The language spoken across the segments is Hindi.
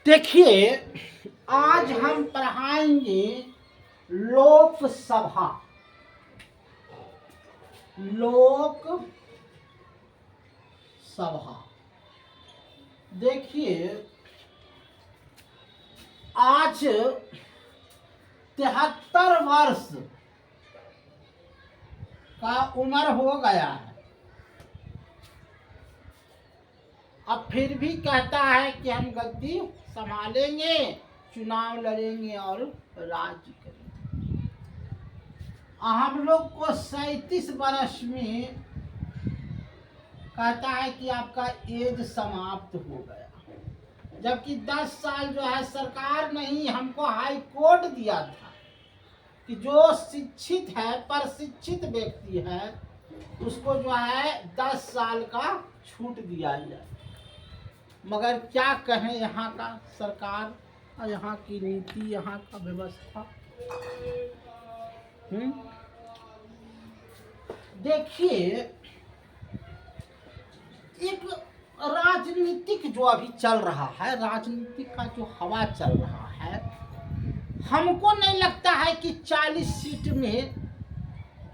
देखिए, आज हम पढ़ाएंगे लोकसभा। लोकसभा देखिए, आज 73 वर्ष का उम्र हो गया है। अब फिर भी कहता है कि हम गद्दी संभालेंगे, चुनाव लड़ेंगे और राज्य करेंगे। हम लोग को 37 वर्ष में कहता है कि आपका एज समाप्त हो गया, जबकि 10 साल जो है सरकार नहीं, हमको हाई कोर्ट दिया था कि जो शिक्षित है, प्रशिक्षित व्यक्ति है, उसको जो है 10 साल का छूट दिया जाए। मगर क्या कहें यहाँ का सरकार और यहाँ की नीति, यहाँ का व्यवस्था। देखिए, एक राजनीतिक जो अभी चल रहा है, राजनीतिक का जो हवा चल रहा है, हमको नहीं लगता है कि 40 सीट में,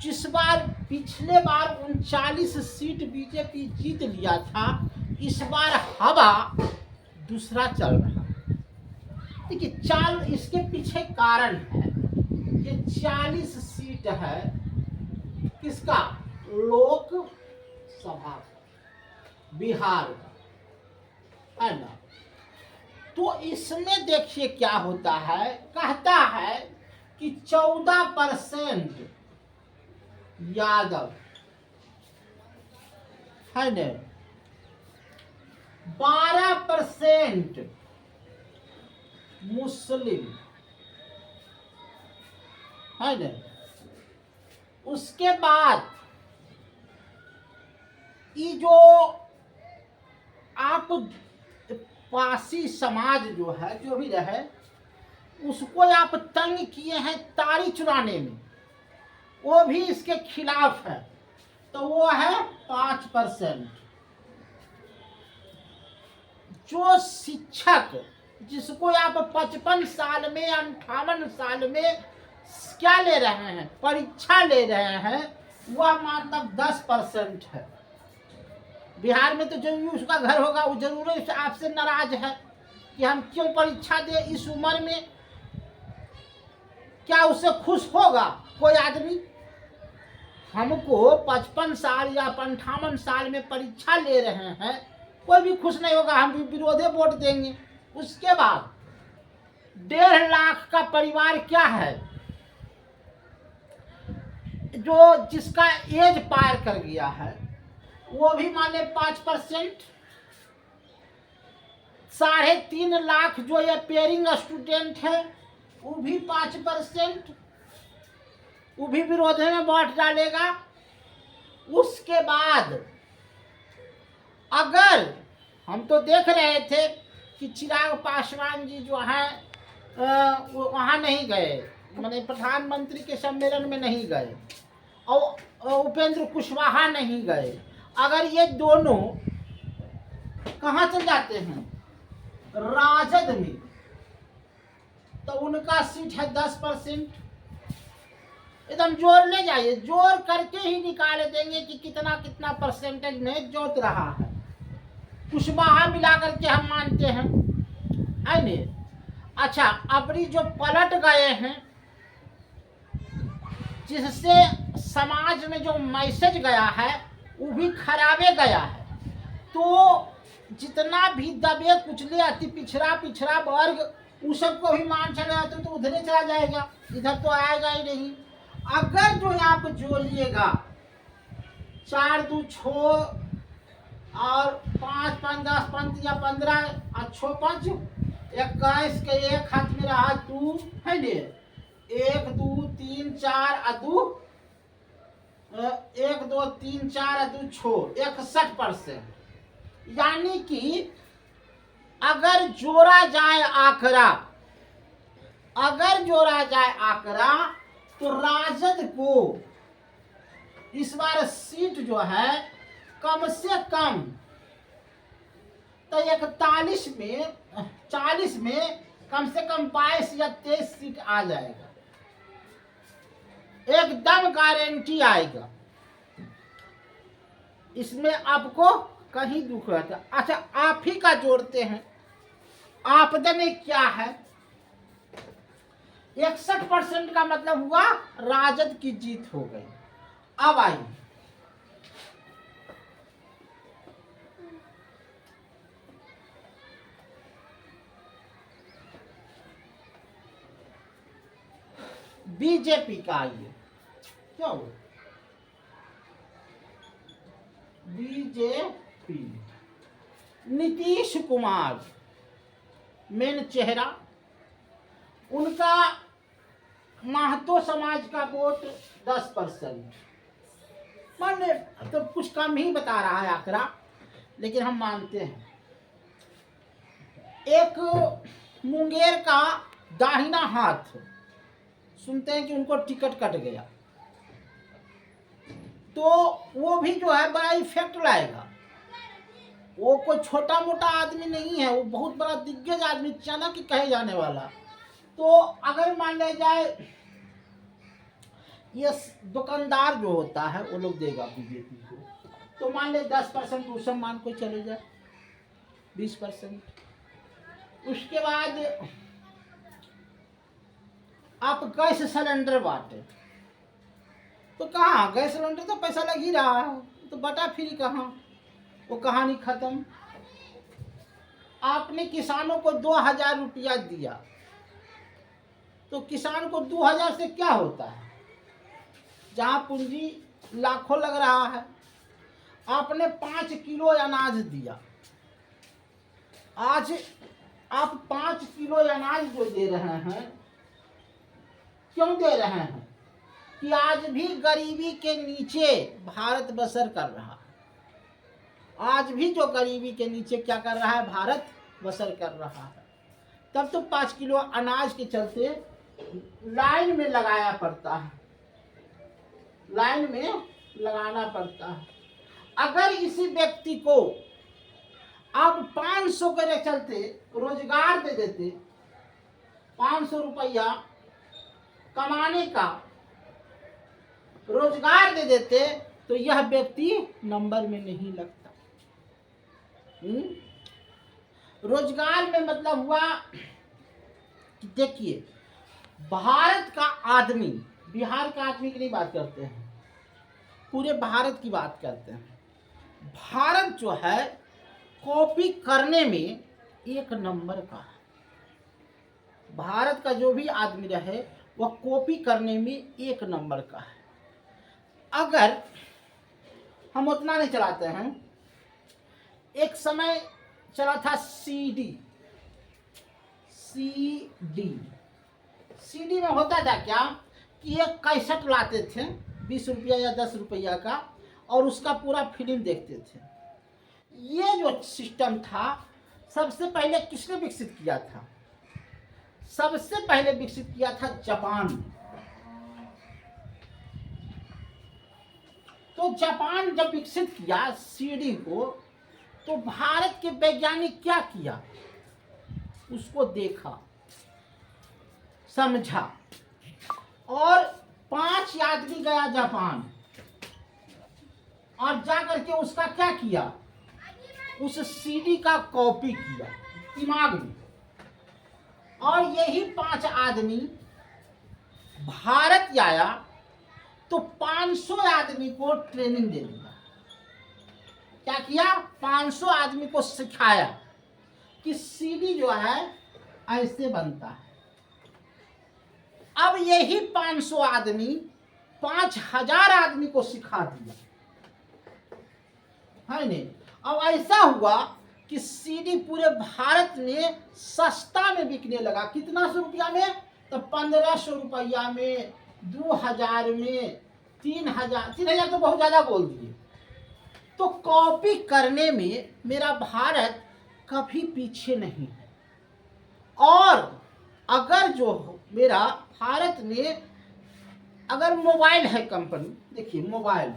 जिस बार पिछले बार 39 सीट बीजेपी जीत लिया था, इस बार हवा दूसरा चल रहा है। देखिए, इसके पीछे कारण है। ये 40 सीट है किसका? लोकसभा, बिहार का, है ना। तो इसमें देखिए क्या होता है, कहता है कि 14% यादव, है ना, 12% मुस्लिम, है ना। उसके बाद ये जो आप पासी समाज जो है, जो भी रहे, उसको आप तंग किए हैं ताड़ी चुराने में, वो भी इसके खिलाफ है, तो वो है 5%। जो शिक्षक, जिसको आप 55 साल में, 58 साल में क्या ले रहे हैं, परीक्षा ले रहे हैं, वह मतलब 10% है। बिहार में तो जो उसका घर होगा वो जरूर आपसे नाराज है कि हम क्यों परीक्षा दे इस उम्र में। क्या उससे खुश होगा कोई आदमी? हमको 55 साल या 58 साल में परीक्षा ले रहे हैं, कोई भी खुश नहीं होगा, हम भी विरोधी वोट देंगे। उसके बाद 1.5 लाख का परिवार क्या है, जो जिसका एज पार कर गया है, वो भी माने 5%। 3.5 लाख जो ये पेयरिंग स्टूडेंट है, वो भी 5%, वो भी विरोध में वोट डालेगा। उसके बाद अगर हम तो देख रहे थे कि चिराग पासवान जी जो है वो वहाँ नहीं गए, माने प्रधानमंत्री के सम्मेलन में नहीं गए, और उपेंद्र कुशवाहा नहीं गए। अगर ये दोनों कहाँ चल जाते हैं, राजद में, तो उनका सीट है 10%। एकदम जोर ले जाइए, जोर करके ही निकाल देंगे कि कितना कितना परसेंटेज में जोत रहा है। कुशवाहा मिला करके हम मानते हैं, है नहीं। अच्छा, अबरी जो पलट गए हैं, जिससे समाज में जो मैसेज गया है वो भी खराबे गया है। तो जितना भी दबे कुचले अति पिछड़ा वर्ग, उस सबको भी मान चला तो उधर चला जाएगा, इधर तो आएगा ही नहीं। अगर जो आप जोड़िएगा 4 2 6 और 5 5 10 5 या 15 और 6 5 21 के एक हाथ में रहा 2, है ने, 1 2 3 4 और 2 1 2 3 4 और 2 6 61%। यानी कि अगर जोड़ा जाए आंकड़ा, तो राजद को इस बार सीट जो है कम से कम तो 41 में 40 में कम से कम 22 या 23 सीट आ जाएगा, एकदम गारंटी आएगा। इसमें आपको कहीं दुख रहता। अच्छा, आप ही का जोड़ते हैं, आपदा में क्या है? 61% का मतलब हुआ राजद की जीत हो गई। अब आइए, बीजेपी का आइए, क्या हुआ? बीजेपी, नीतीश कुमार मेन चेहरा, उनका महतो समाज का वोट 10%, माने तो कुछ कम ही बता रहा है आंकड़ा, लेकिन हम मानते हैं। एक मुंगेर का दाहिना हाथ, सुनते हैं कि उनको टिकट कट गया, तो वो भी जो है बड़ा इफेक्ट लाएगा। वो कोई छोटा मोटा आदमी नहीं है, वो बहुत बड़ा दिग्गज आदमी, चाणक्य कहे जाने वाला। तो अगर मान लिया जाए ये दुकानदार जो होता है वो लोग देगा बीजेपी को, तो मान ले 10% उससे मान को चले जाए 20%। उसके बाद आप गैस सिलेंडर बांटे, तो कहाँ गैस सिलेंडर तो पैसा लग ही रहा है, तो बटा फ्री कहाँ, वो कहानी खत्म। आपने किसानों को 2000 रुपया दिया, तो किसान को 2000 से क्या होता है? जहाँ पूंजी लाखों लग रहा है। आपने 5 किलो अनाज दिया, आज आप 5 किलो अनाज जो दे रहे हैं, क्यों दे रहे हैं? कि आज भी गरीबी के नीचे भारत बसर कर रहा है। आज भी जो गरीबी के नीचे क्या कर रहा है, भारत बसर कर रहा है। तब तो 5 किलो अनाज के चलते लाइन में लगाया पड़ता है, लाइन में लगाना पड़ता है। अगर इसी व्यक्ति को आप 500 के चलते रोजगार दे देते, 500 रुपया कमाने का रोजगार दे देते, तो यह व्यक्ति नंबर में नहीं लगता। रोजगार में मतलब हुआ कि देखिए, भारत का आदमी, बिहार का आदमी की नहीं बात करते हैं, पूरे भारत की बात करते हैं। भारत जो है कॉपी करने में 1 नंबर का है। भारत का जो भी आदमी रहे वह कॉपी करने में 1 नंबर का है। अगर हम उतना नहीं चलाते हैं, एक समय चला था सीडी में होता था क्या कि एक कैसेट लाते थे 20 रुपया या 10 रुपया का, और उसका पूरा फिल्म देखते थे। ये जो सिस्टम था सबसे पहले किसने विकसित किया था? सबसे पहले विकसित किया था जापान। तो जापान जब विकसित किया सीडी को, तो भारत के वैज्ञानिक क्या किया, उसको देखा, समझा, और 5 आदमी गया जापान, और जाकर के उसका क्या किया, उस सीडी का कॉपी किया दिमाग में। और यही 5 आदमी भारत आया तो 500 आदमी को ट्रेनिंग दे दिया। क्या किया? 500 आदमी को सिखाया कि सीडी जो है ऐसे बनता है। अब यही 500 आदमी 5000 आदमी को सिखा दिया, है नहीं? अब ऐसा हुआ कि सीडी पूरे भारत में सस्ता में बिकने लगा। कितना सौ रुपया में? तो 1500 रुपया में, 2000 में, 3000 तो बहुत ज़्यादा बोल दिए। तो कॉपी करने में मेरा भारत कभी पीछे नहीं है। और अगर जो मेरा भारत में अगर मोबाइल है कंपनी, देखिए मोबाइल,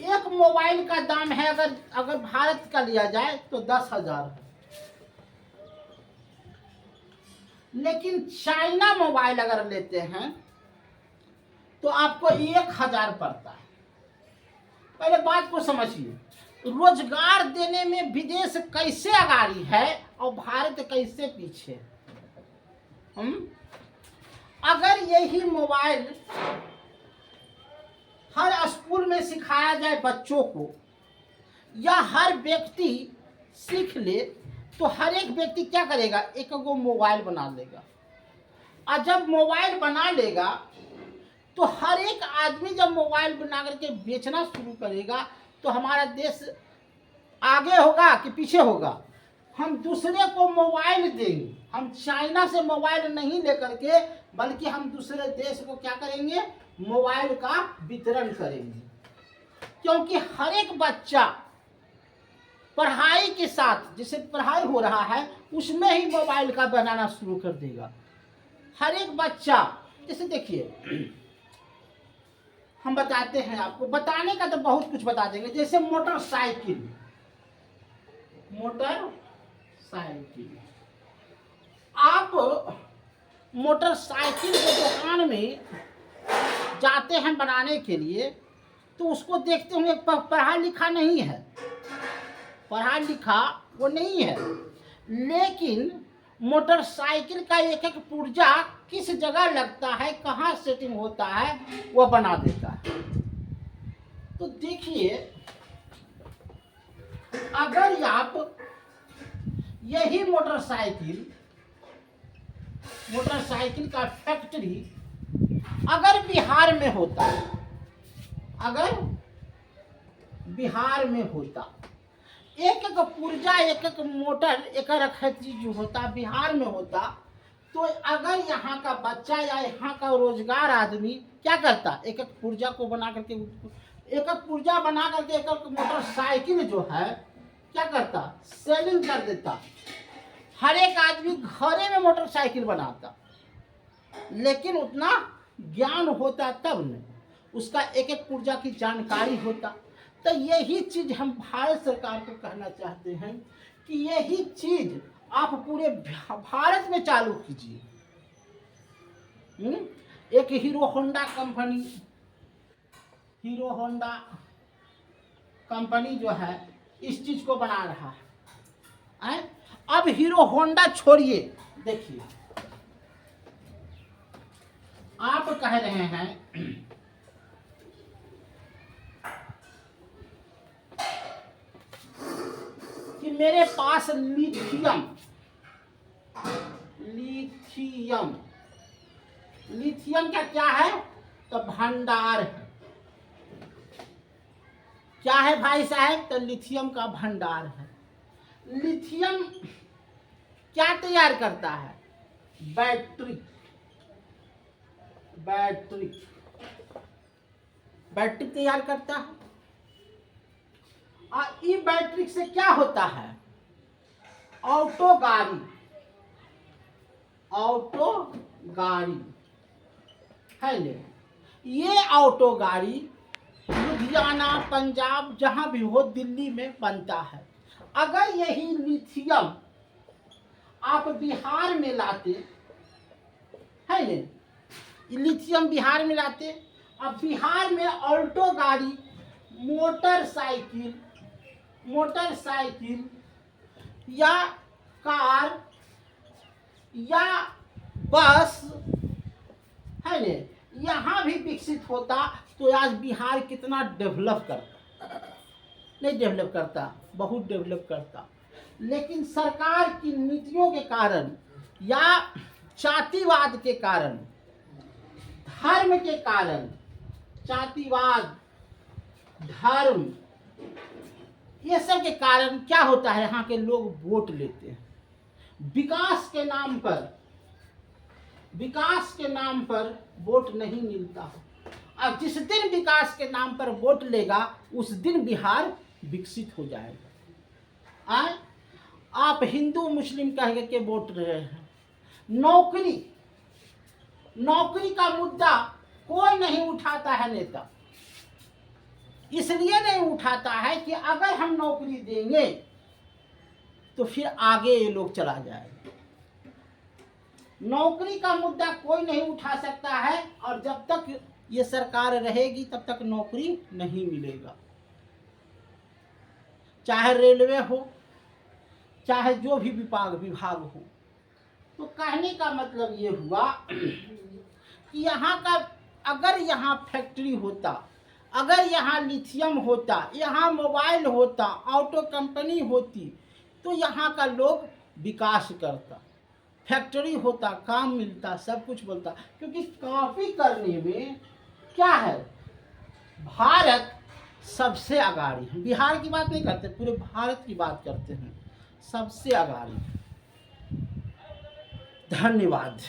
एक मोबाइल का दाम है, अगर अगर भारत का लिया जाए तो 10,000 है, लेकिन चाइना मोबाइल अगर लेते हैं तो आपको 1,000 पड़ता है। पहले बात को समझिए, रोजगार देने में विदेश कैसे आगाड़ी है और भारत कैसे पीछे। हम अगर यही मोबाइल हर स्कूल में सिखाया जाए बच्चों को, या हर व्यक्ति सीख ले, तो हर एक व्यक्ति क्या करेगा, एक गो मोबाइल बना लेगा। और जब मोबाइल बना लेगा तो हर एक आदमी जब मोबाइल बना करके बेचना शुरू करेगा तो हमारा देश आगे होगा कि पीछे होगा। हम दूसरे को मोबाइल देंगे, हम चाइना से मोबाइल नहीं लेकर के, बल्कि हम दूसरे देश को क्या करेंगे, मोबाइल का वितरण करेंगे। क्योंकि हर एक बच्चा पढ़ाई के साथ, जैसे पढ़ाई हो रहा है उसमें ही मोबाइल का बनाना शुरू कर देगा। हर एक बच्चा, जैसे देखिए हम बताते हैं आपको, बताने का तो बहुत कुछ बता देंगे। जैसे मोटरसाइकिल, आप मोटरसाइकिल के दुकान में जाते हैं बनाने के लिए, तो उसको देखते होंगे पढ़ा लिखा नहीं है, पढ़ा लिखा वो नहीं है, लेकिन मोटरसाइकिल का एक एक पुर्जा किस जगह लगता है, कहाँ सेटिंग होता है, वो बना देता है। तो देखिए, अगर आप यही मोटरसाइकिल का फैक्ट्री अगर बिहार में होता, अगर बिहार में होता, एक एक पुर्जा, एक एक मोटर, एक रखती जो होता बिहार में होता, तो अगर यहाँ का बच्चा या यहाँ का रोजगार आदमी क्या करता, एक एक पुर्जा को बना करके, एक एक पुर्जा बना करके एक एक मोटरसाइकिल जो है क्या करता, सेलिंग कर देता। हर एक आदमी घरे में मोटरसाइकिल बनाता, लेकिन उतना ज्ञान होता तब नहीं, उसका एक एक पुर्जा की जानकारी होता। तो यही चीज हम भारत सरकार को कहना चाहते हैं कि यही चीज आप पूरे भारत में चालू कीजिए। एक हीरो होंडा कंपनी जो है इस चीज को बना रहा है। अब हीरो होंडा छोड़िए, देखिए आप कह रहे हैं कि मेरे पास लिथियम का क्या है, तो भंडार है। क्या है भाई साहब, तो लिथियम का भंडार है। लिथियम क्या तैयार करता है, बैटरी तैयार करता है। और ई बैटरी से क्या होता है, ऑटो गाड़ी है ले। ये ऑटो गाड़ी लुधियाना, पंजाब, जहां भी हो, दिल्ली में बनता है। अगर यही लिथियम आप बिहार में लाते, है ने, लिथियम बिहार में लाते, अब बिहार में ऑल्टो गाड़ी, मोटरसाइकिल या कार या बस, है ने, यहाँ भी विकसित होता, तो आज बिहार कितना डेवलप करता। नहीं डेवलप करता, बहुत डेवलप करता। लेकिन सरकार की नीतियों के कारण या जातिवाद के कारण, धर्म के कारण, जातिवाद, धर्म, ये सब के कारण क्या होता है, यहाँ के लोग वोट लेते हैं। विकास के नाम पर वोट नहीं मिलता। अब जिस दिन विकास के नाम पर वोट लेगा, उस दिन बिहार विकसित हो जाएगा। आप हिंदू मुस्लिम कह के वोट रहे हैं। नौकरी का मुद्दा कोई नहीं उठाता है नेता। इसलिए नहीं उठाता है कि अगर हम नौकरी देंगे तो फिर आगे ये लोग चला जाएगा। नौकरी का मुद्दा कोई नहीं उठा सकता है, और जब तक ये सरकार रहेगी तब तक नौकरी नहीं मिलेगा, चाहे रेलवे हो, चाहे जो भी विभाग हो। तो कहने का मतलब ये हुआ कि यहाँ का, अगर यहाँ फैक्ट्री होता, अगर यहाँ लिथियम होता, यहाँ मोबाइल होता, ऑटो कंपनी होती, तो यहाँ का लोग विकास करता, फैक्ट्री होता, काम मिलता, सब कुछ बोलता। क्योंकि कॉपी करने में क्या है, भारत सबसे आगाड़ी है। बिहार की बात नहीं करते, पूरे भारत की बात करते हैं, सबसे आगाड़ी। धन्यवाद।